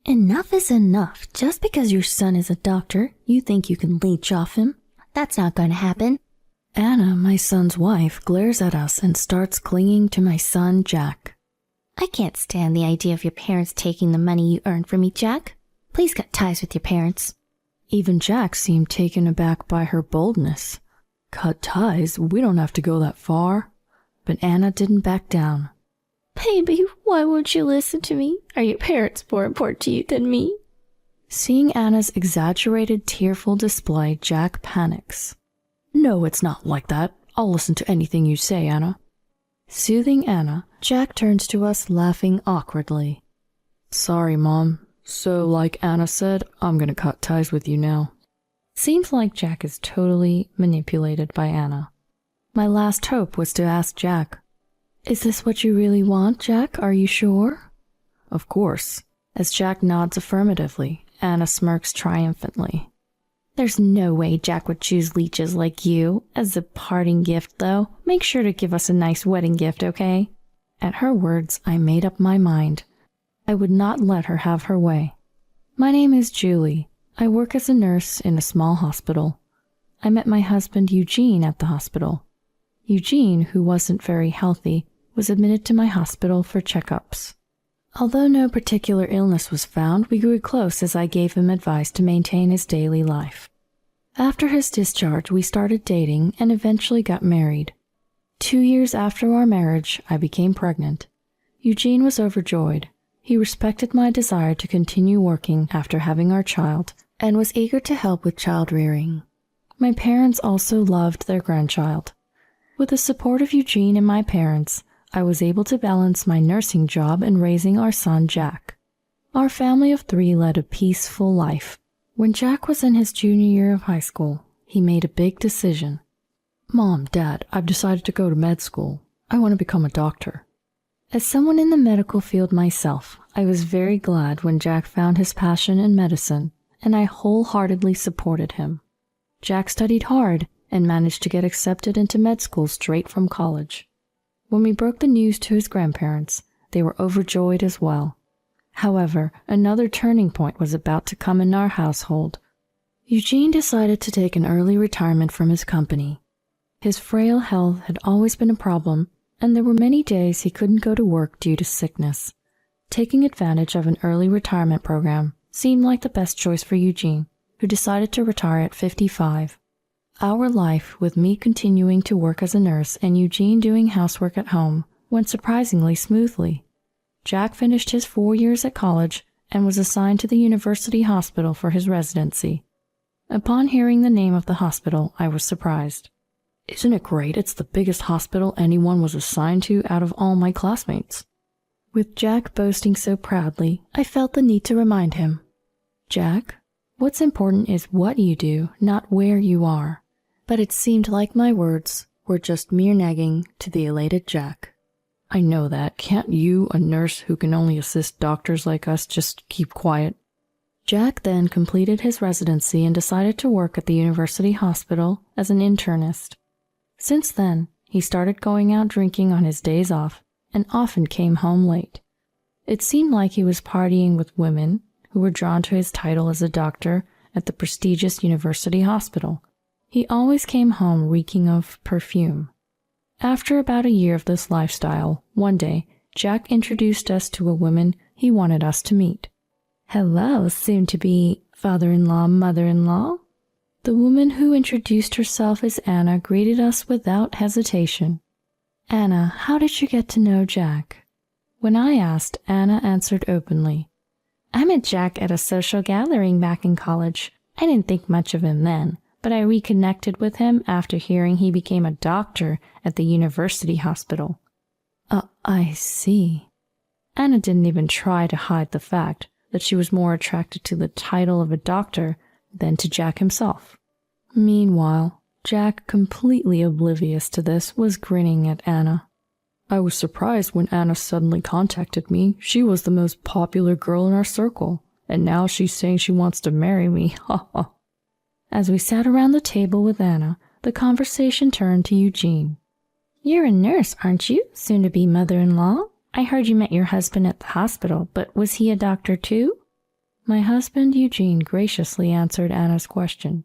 Enough is enough. Just because your son is a doctor, you think you can leech off him? That's not going to happen. Anna, my son's wife, glares at us and starts clinging to my son, Jack. I can't stand the idea of your parents taking the money you earned from me, Jack. Please cut ties with your parents. Even Jack seemed taken aback by her boldness. Cut ties? We don't have to go that far. But Anna didn't back down. Baby, why won't you listen to me? Are your parents more important to you than me? Seeing Anna's exaggerated, tearful display, Jack panics. No, it's not like that. I'll listen to anything you say, Anna. Soothing Anna, Jack turns to us, laughing awkwardly. Sorry, Mom. So, like Anna said, I'm gonna cut ties with you now. Seems like Jack is totally manipulated by Anna. My last hope was to ask Jack, "Is this what you really want, Jack? Are you sure?" Of course. As Jack nods affirmatively, Anna smirks triumphantly. There's no way Jack would choose leeches like you. As a parting gift, though, make sure to give us a nice wedding gift, okay? At her words, I made up my mind. I would not let her have her way. My name is Julie. I work as a nurse in a small hospital. I met my husband Eugene at the hospital. Eugene, who wasn't very healthy, was admitted to my hospital for checkups. Although no particular illness was found, we grew close as I gave him advice to maintain his daily life. After his discharge, we started dating and eventually got married. 2 years after our marriage, I became pregnant. Eugene was overjoyed. He respected my desire to continue working after having our child and was eager to help with child rearing. My parents also loved their grandchild. With the support of Eugene and my parents, I was able to balance my nursing job and raising our son, Jack. Our family of 3 led a peaceful life. When Jack was in his junior year of high school, he made a big decision. Mom, Dad, I've decided to go to med school. I want to become a doctor. As someone in the medical field myself, I was very glad when Jack found his passion in medicine, and I wholeheartedly supported him. Jack studied hard and managed to get accepted into med school straight from college. When we broke the news to his grandparents, they were overjoyed as well. However, another turning point was about to come in our household. Eugene decided to take an early retirement from his company. His frail health had always been a problem, and there were many days he couldn't go to work due to sickness. Taking advantage of an early retirement program seemed like the best choice for Eugene, who decided to retire at 55. Our life, with me continuing to work as a nurse and Eugene doing housework at home, went surprisingly smoothly. Jack finished his 4 years at college and was assigned to the university hospital for his residency. Upon hearing the name of the hospital, I was surprised. Isn't it great? It's the biggest hospital anyone was assigned to out of all my classmates. With Jack boasting so proudly, I felt the need to remind him. Jack, what's important is what you do, not where you are. But it seemed like my words were just mere nagging to the elated Jack. I know that. Can't you, a nurse who can only assist doctors like us, just keep quiet? Jack then completed his residency and decided to work at the university hospital as an internist. Since then, he started going out drinking on his days off and often came home late. It seemed like he was partying with women who were drawn to his title as a doctor at the prestigious university hospital. He always came home reeking of perfume. After about a year of this lifestyle, one day, Jack introduced us to a woman he wanted us to meet. Hello, soon-to-be father-in-law, mother-in-law. The woman who introduced herself as Anna greeted us without hesitation. Anna, how did you get to know Jack? When I asked, Anna answered openly. I met Jack at a social gathering back in college. I didn't think much of him then, but I reconnected with him after hearing he became a doctor at the university hospital. I see. Anna didn't even try to hide the fact that she was more attracted to the title of a doctor than to Jack himself. Meanwhile, Jack, completely oblivious to this, was grinning at Anna. I was surprised when Anna suddenly contacted me. She was the most popular girl in our circle, and now she's saying she wants to marry me. Ha ha. As we sat around the table with Anna, the conversation turned to Eugene. You're a nurse, aren't you? Soon-to-be mother-in-law? I heard you met your husband at the hospital, but was he a doctor too? My husband Eugene graciously answered Anna's question.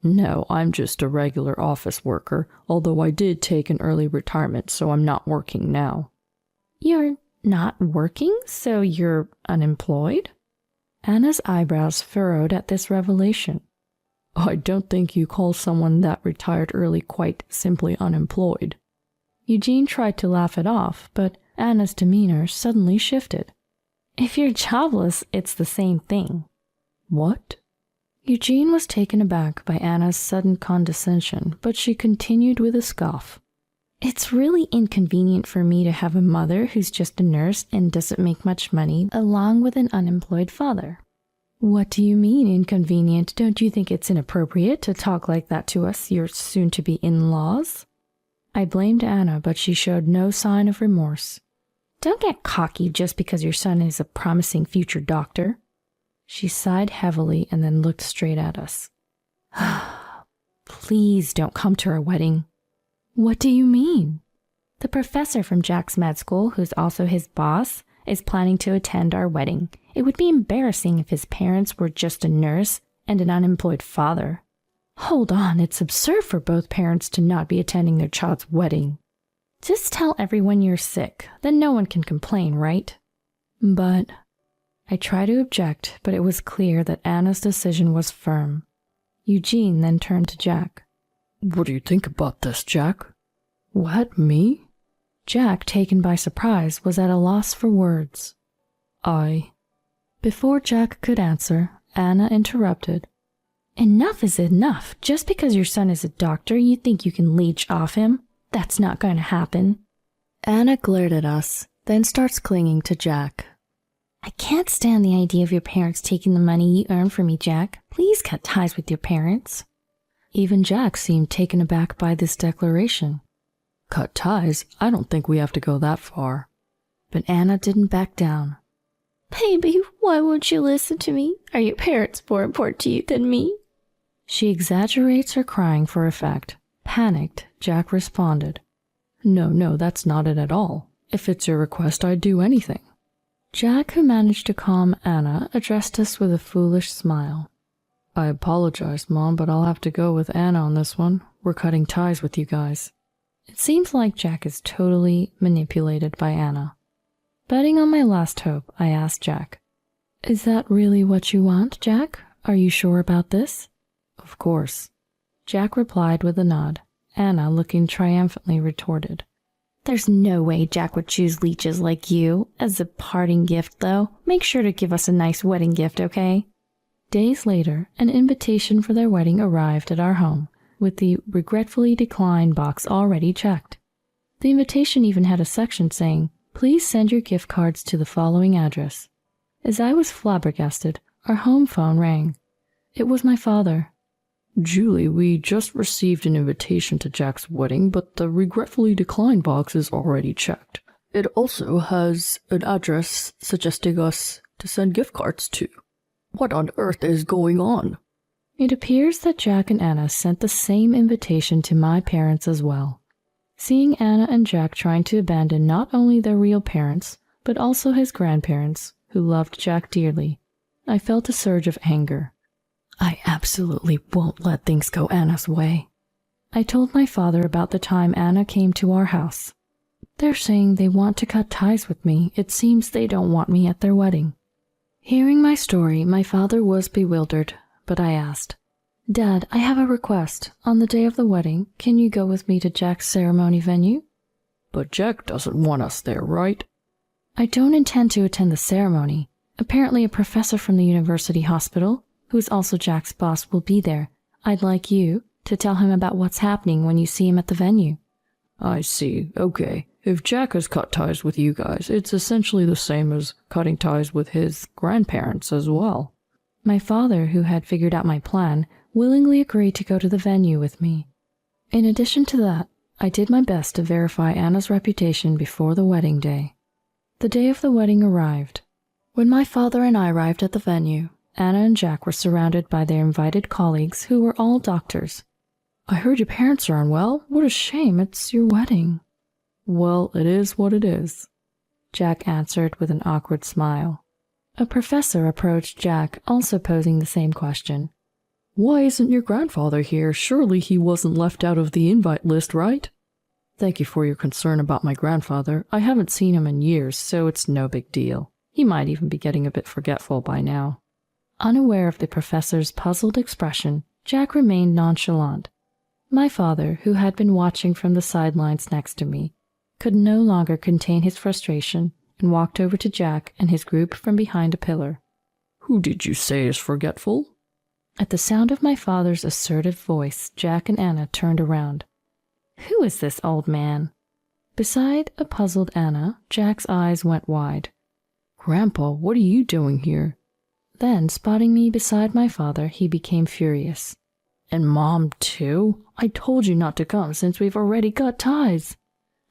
No, I'm just a regular office worker, although I did take an early retirement, so I'm not working now. You're not working, so you're unemployed? Anna's eyebrows furrowed at this revelation. I don't think you call someone that retired early quite simply unemployed. Eugene tried to laugh it off, but Anna's demeanor suddenly shifted. If you're jobless, it's the same thing. What? Eugene was taken aback by Anna's sudden condescension, but she continued with a scoff. It's really inconvenient for me to have a mother who's just a nurse and doesn't make much money, along with an unemployed father. What do you mean inconvenient? Don't you think it's inappropriate to talk like that to us, your soon-to-be in-laws? I blamed Anna, but she showed no sign of remorse. Don't get cocky just because your son is a promising future doctor. She sighed heavily and then looked straight at us. Please don't come to our wedding. What do you mean? The professor from Jack's med school, who's also his boss, is planning to attend our wedding. It would be embarrassing if his parents were just a nurse and an unemployed father. Hold on, it's absurd for both parents to not be attending their child's wedding. Just tell everyone you're sick, then no one can complain, right? But I tried to object, but it was clear that Anna's decision was firm. Eugene then turned to Jack. What do you think about this, Jack? What, me? Jack, taken by surprise, was at a loss for words. Before Jack could answer, Anna interrupted. Enough is enough. Just because your son is a doctor, you think you can leech off him? That's not going to happen. Anna glared at us, then starts clinging to Jack. I can't stand the idea of your parents taking the money you earn for me, Jack. Please cut ties with your parents. Even Jack seemed taken aback by this declaration. Cut ties? I don't think we have to go that far. But Anna didn't back down. Baby, why won't you listen to me? Are your parents more important to you than me? She exaggerates her crying for effect. Panicked, Jack responded. No, that's not it at all. If it's your request, I'd do anything. Jack, who managed to calm Anna, addressed us with a foolish smile. I apologize, Mom, but I'll have to go with Anna on this one. We're cutting ties with you guys. It seems like Jack is totally manipulated by Anna. Betting on my last hope, I asked Jack, Is that really what you want, Jack? Are you sure about this? Of course. Jack replied with a nod. Anna, looking triumphantly, retorted, There's no way Jack would choose leeches like you. As a parting gift, though, make sure to give us a nice wedding gift, okay? Days later, an invitation for their wedding arrived at our home, with the regretfully declined box already checked. The invitation even had a section saying, Please send your gift cards to the following address. As I was flabbergasted, our home phone rang. It was my father. Julie, we just received an invitation to Jack's wedding, but the regretfully declined box is already checked. It also has an address suggesting us to send gift cards to. What on earth is going on? It appears that Jack and Anna sent the same invitation to my parents as well. Seeing Anna and Jack trying to abandon not only their real parents, but also his grandparents, who loved Jack dearly, I felt a surge of anger. I absolutely won't let things go Anna's way. I told my father about the time Anna came to our house. They're saying they want to cut ties with me. It seems they don't want me at their wedding. Hearing my story, my father was bewildered, but I asked, Dad, I have a request. On the day of the wedding, can you go with me to Jack's ceremony venue? But Jack doesn't want us there, right? I don't intend to attend the ceremony. Apparently a professor from the university hospital, who is also Jack's boss, will be there. I'd like you to tell him about what's happening when you see him at the venue. I see. Okay. If Jack has cut ties with you guys, it's essentially the same as cutting ties with his grandparents as well. My father, who had figured out my plan, willingly agreed to go to the venue with me. In addition to that, I did my best to verify Anna's reputation before the wedding day. The day of the wedding arrived. When my father and I arrived at the venue, Anna and Jack were surrounded by their invited colleagues who were all doctors. I heard your parents are unwell. What a shame. It's your wedding. Well, it is what it is, Jack answered with an awkward smile. A professor approached Jack, also posing the same question. Why isn't your grandfather here? Surely he wasn't left out of the invite list, right? Thank you for your concern about my grandfather. I haven't seen him in years, so it's no big deal. He might even be getting a bit forgetful by now. Unaware of the professor's puzzled expression, Jack remained nonchalant. My father, who had been watching from the sidelines next to me, could no longer contain his frustration and walked over to Jack and his group from behind a pillar. Who did you say is forgetful? At the sound of my father's assertive voice, Jack and Anna turned around. Who is this old man? Beside a puzzled Anna, Jack's eyes went wide. Grandpa, what are you doing here? Then, spotting me beside my father, he became furious. And Mom, too? I told you not to come since we've already got ties.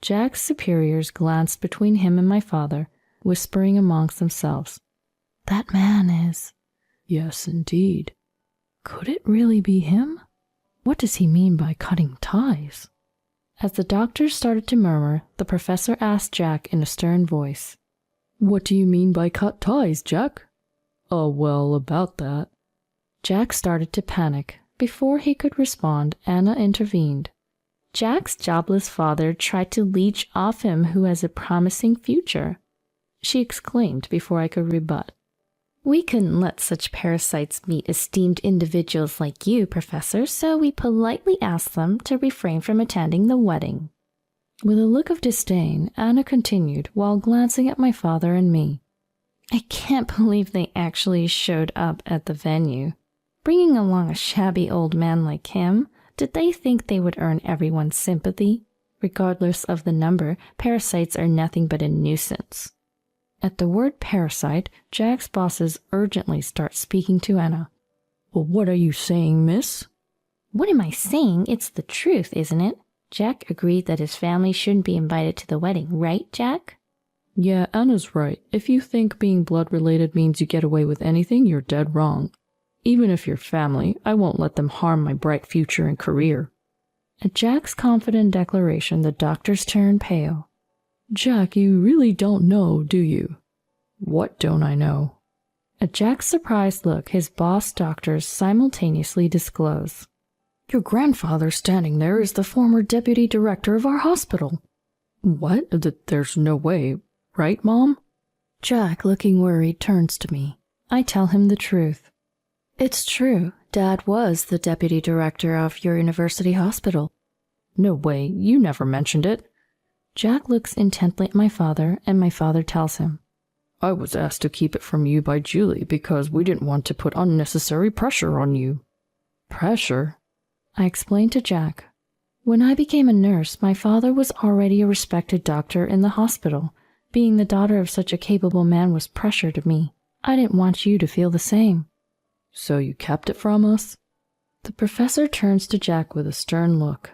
Jack's superiors glanced between him and my father, whispering amongst themselves. That man is... Yes, indeed. Could it really be him? What does he mean by cutting ties? As the doctors started to murmur, the professor asked Jack in a stern voice. What do you mean by cut ties, Jack? Oh, well, about that. Jack started to panic. Before he could respond, Anna intervened. Jack's jobless father tried to leech off him who has a promising future, she exclaimed before I could rebut. We couldn't let such parasites meet esteemed individuals like you, Professor, so we politely asked them to refrain from attending the wedding. With a look of disdain, Anna continued while glancing at my father and me. I can't believe they actually showed up at the venue. Bringing along a shabby old man like him, did they think they would earn everyone's sympathy? Regardless of the number, parasites are nothing but a nuisance. At the word parasite, Jack's bosses urgently start speaking to Anna. Well, what are you saying, miss? What am I saying? It's the truth, isn't it? Jack agreed that his family shouldn't be invited to the wedding, right, Jack? Yeah, Anna's right. If you think being blood-related means you get away with anything, you're dead wrong. Even if you're family, I won't let them harm my bright future and career. At Jack's confident declaration, the doctors turned pale. Jack, you really don't know, do you? What don't I know? At Jack's surprised look, his boss doctors simultaneously disclose. Your grandfather standing there is the former deputy director of our hospital. What? There's no way. Right, Mom? Jack, looking worried, turns to me. I tell him the truth. It's true. Dad was the deputy director of your university hospital. No way. You never mentioned it. Jack looks intently at my father, and my father tells him. I was asked to keep it from you by Julie because we didn't want to put unnecessary pressure on you. Pressure? I explained to Jack. When I became a nurse, my father was already a respected doctor in the hospital. Being the daughter of such a capable man was pressure to me. I didn't want you to feel the same. So you kept it from us? The professor turns to Jack with a stern look.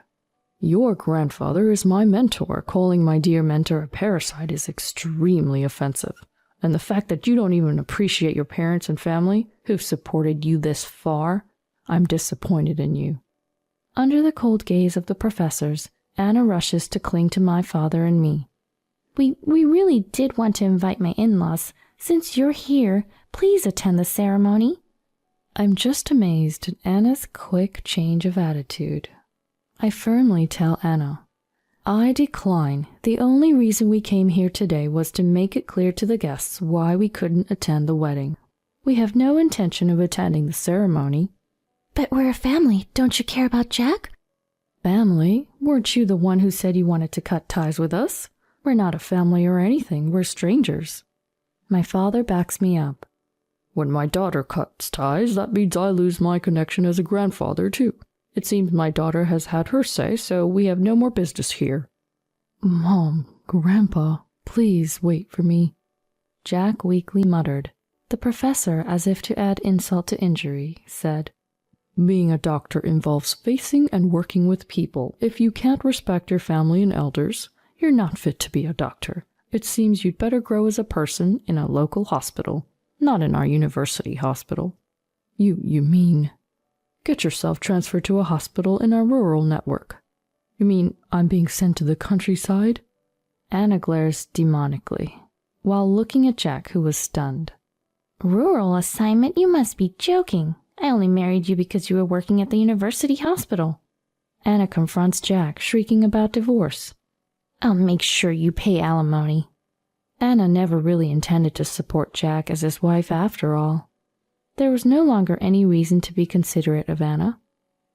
Your grandfather is my mentor. Calling my dear mentor a parasite is extremely offensive. And the fact that you don't even appreciate your parents and family who've supported you this far, I'm disappointed in you. Under the cold gaze of the professors, Anna rushes to cling to my father and me. We really did want to invite my in-laws. Since you're here, please attend the ceremony. I'm just amazed at Anna's quick change of attitude. I firmly tell Anna, I decline. The only reason we came here today was to make it clear to the guests why we couldn't attend the wedding. We have no intention of attending the ceremony. But we're a family. Don't you care about Jack? Family? Weren't you the one who said you wanted to cut ties with us? We're not a family or anything. We're strangers. My father backs me up. When my daughter cuts ties, that means I lose my connection as a grandfather, too. It seems my daughter has had her say, so we have no more business here. Mom, Grandpa, please wait for me. Jack weakly muttered. The professor, as if to add insult to injury, said, Being a doctor involves facing and working with people. If you can't respect your family and elders, you're not fit to be a doctor. It seems you'd better grow as a person in a local hospital, not in our university hospital. You mean... Get yourself transferred to a hospital in our rural network. You mean I'm being sent to the countryside? Anna glares demonically, while looking at Jack, who was stunned. Rural assignment? You must be joking. I only married you because you were working at the university hospital. Anna confronts Jack, shrieking about divorce. I'll make sure you pay alimony. Anna never really intended to support Jack as his wife after all. There was no longer any reason to be considerate of Anna.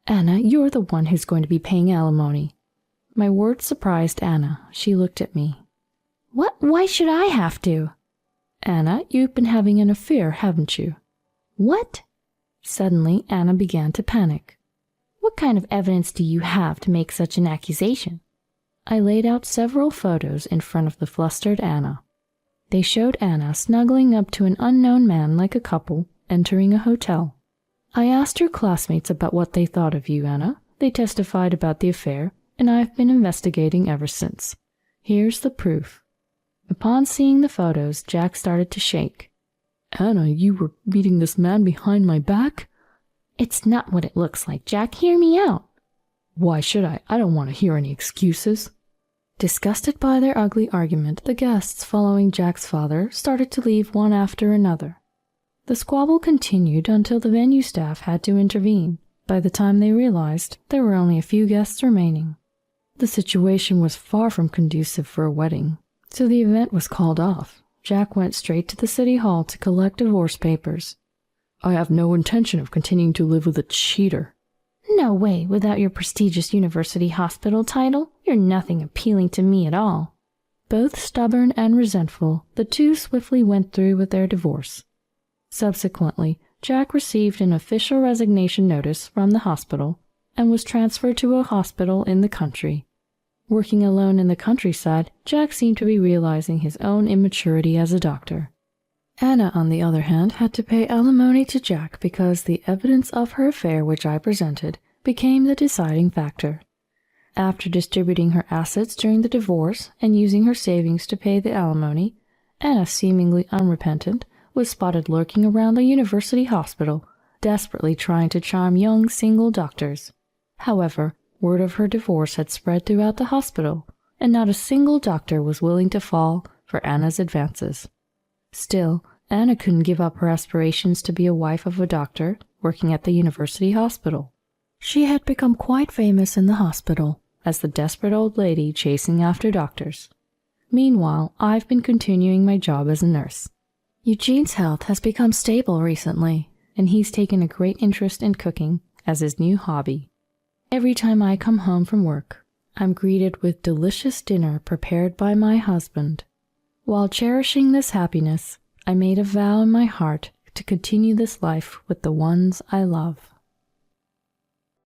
Anna, you're the one who's going to be paying alimony. My words surprised Anna. She looked at me. What? Why should I have to? Anna, you've been having an affair, haven't you? What? Suddenly, Anna began to panic. What kind of evidence do you have to make such an accusation? I laid out several photos in front of the flustered Anna. They showed Anna snuggling up to an unknown man like a couple entering a hotel. I asked her classmates about what they thought of you, Anna. They testified about the affair, and I've been investigating ever since. Here's the proof. Upon seeing the photos, Jack started to shake. Anna, you were meeting this man behind my back? It's not what it looks like, Jack. Hear me out. Why should I? I don't want to hear any excuses. Disgusted by their ugly argument, the guests following Jack's father started to leave one after another. The squabble continued until the venue staff had to intervene. By the time they realized, there were only a few guests remaining. The situation was far from conducive for a wedding, so the event was called off. Jack went straight to the city hall to collect divorce papers. I have no intention of continuing to live with a cheater. No way, without your prestigious university hospital title, you're nothing appealing to me at all. Both stubborn and resentful, the two swiftly went through with their divorce. Subsequently, Jack received an official resignation notice from the hospital and was transferred to a hospital in the country. Working alone in the countryside, Jack seemed to be realizing his own immaturity as a doctor. Anna, on the other hand, had to pay alimony to Jack because the evidence of her affair which I presented became the deciding factor. After distributing her assets during the divorce and using her savings to pay the alimony, Anna, seemingly unrepentant, was spotted lurking around the university hospital, desperately trying to charm young single doctors. However, word of her divorce had spread throughout the hospital, and not a single doctor was willing to fall for Anna's advances. Still, Anna couldn't give up her aspirations to be a wife of a doctor working at the university hospital. She had become quite famous in the hospital as the desperate old lady chasing after doctors. Meanwhile, I've been continuing my job as a nurse. Eugene's health has become stable recently, and he's taken a great interest in cooking as his new hobby. Every time I come home from work, I'm greeted with delicious dinner prepared by my husband. While cherishing this happiness, I made a vow in my heart to continue this life with the ones I love.